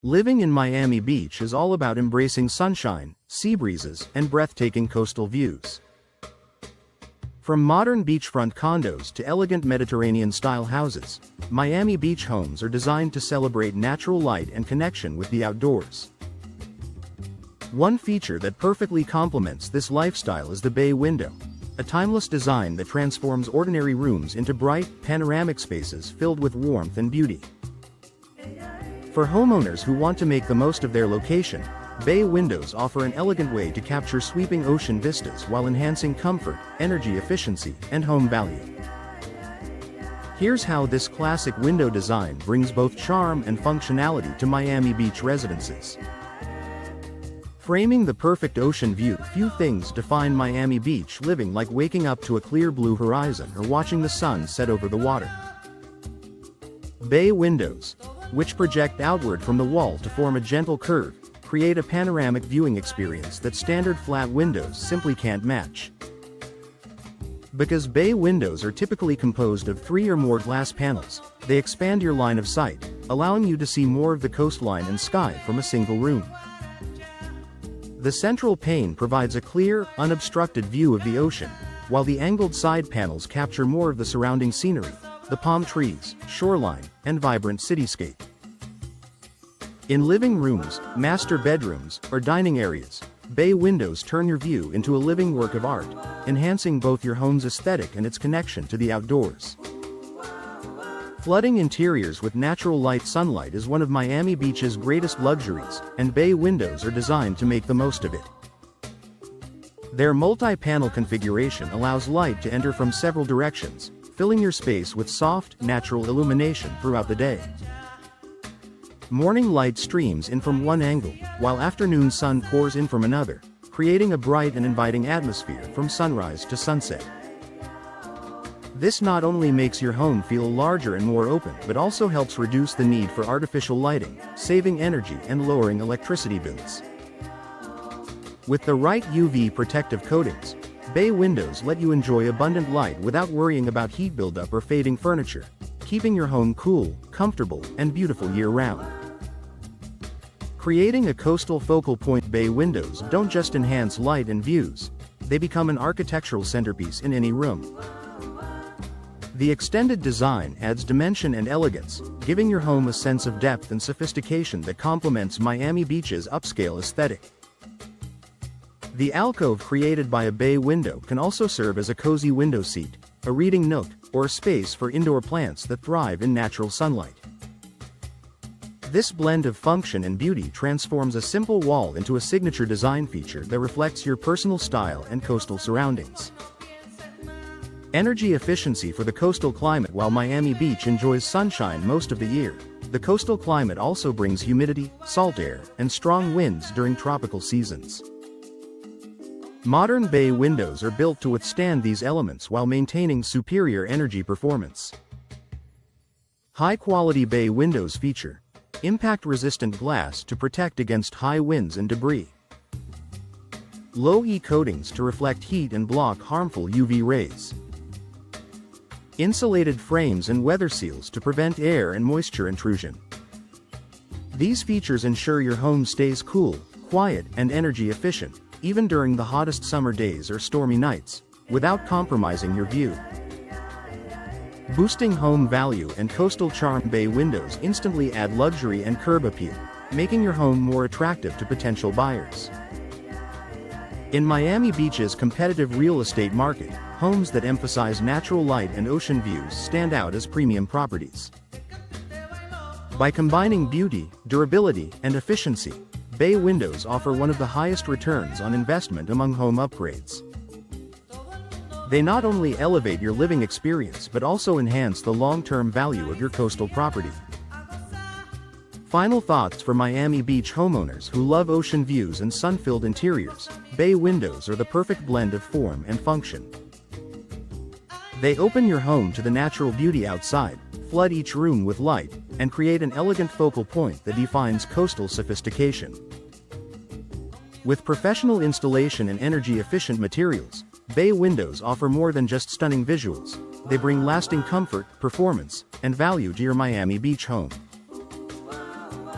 Living in Miami Beach is all about embracing sunshine, sea breezes, and breathtaking coastal views. From modern beachfront condos to elegant Mediterranean-style houses, Miami Beach homes are designed to celebrate natural light and connection with the outdoors. One feature that perfectly complements this lifestyle is the bay window, a timeless design that transforms ordinary rooms into bright, panoramic spaces filled with warmth and beauty. For homeowners who want to make the most of their location, bay windows offer an elegant way to capture sweeping ocean vistas while enhancing comfort, energy efficiency, and home value. Here's how this classic window design brings both charm and functionality to Miami Beach residences. Framing the perfect ocean view, few things define Miami Beach living like waking up to a clear blue horizon or watching the sun set over the water. Bay windows, which project outward from the wall to form a gentle curve, create a panoramic viewing experience that standard flat windows simply can't match. Because bay windows are typically composed of 3 or more glass panels, they expand your line of sight, allowing you to see more of the coastline and sky from a single room. The central pane provides a clear, unobstructed view of the ocean, while the angled side panels capture more of the surrounding scenery, the palm trees, shoreline, and vibrant cityscape. In living rooms, master bedrooms, or dining areas, bay windows turn your view into a living work of art, enhancing both your home's aesthetic and its connection to the outdoors. Flooding interiors with natural light sunlight is one of Miami Beach's greatest luxuries, and bay windows are designed to make the most of it. Their multi-panel configuration allows light to enter from several directions, filling your space with soft, natural illumination throughout the day. Morning light streams in from one angle, while afternoon sun pours in from another, creating a bright and inviting atmosphere from sunrise to sunset. This not only makes your home feel larger and more open but also helps reduce the need for artificial lighting, saving energy and lowering electricity bills. With the right UV protective coatings, bay windows let you enjoy abundant light without worrying about heat buildup or fading furniture, keeping your home cool, comfortable, and beautiful year-round. Creating a coastal focal point, bay windows don't just enhance light and views, they become an architectural centerpiece in any room. The extended design adds dimension and elegance, giving your home a sense of depth and sophistication that complements Miami Beach's upscale aesthetic. The alcove created by a bay window can also serve as a cozy window seat, a reading nook, or a space for indoor plants that thrive in natural sunlight. This blend of function and beauty transforms a simple wall into a signature design feature that reflects your personal style and coastal surroundings. Energy efficiency for the coastal climate. While Miami Beach enjoys sunshine most of the year, the coastal climate also brings humidity, salt air, and strong winds during tropical seasons. Modern bay windows are built to withstand these elements while maintaining superior energy performance. High-quality bay windows feature impact-resistant glass to protect against high winds and debris, low-E coatings to reflect heat and block harmful UV rays, insulated frames and weather seals to prevent air and moisture intrusion. These features ensure your home stays cool, quiet, and energy efficient, even during the hottest summer days or stormy nights, without compromising your view. Boosting home value and coastal charm, bay windows instantly add luxury and curb appeal, making your home more attractive to potential buyers. In Miami Beach's competitive real estate market, homes that emphasize natural light and ocean views stand out as premium properties. By combining beauty, durability, and efficiency, bay windows offer one of the highest returns on investment among home upgrades. They not only elevate your living experience but also enhance the long-term value of your coastal property. Final thoughts for Miami Beach homeowners who love ocean views and sun-filled interiors: bay windows are the perfect blend of form and function. They open your home to the natural beauty outside, flood each room with light, and create an elegant focal point that defines coastal sophistication. With professional installation and energy-efficient materials, bay windows offer more than just stunning visuals. They bring lasting comfort, performance, and value to your Miami Beach home.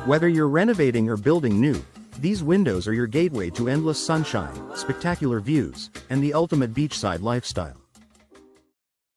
Whether you're renovating or building new, these windows are your gateway to endless sunshine, spectacular views, and the ultimate beachside lifestyle.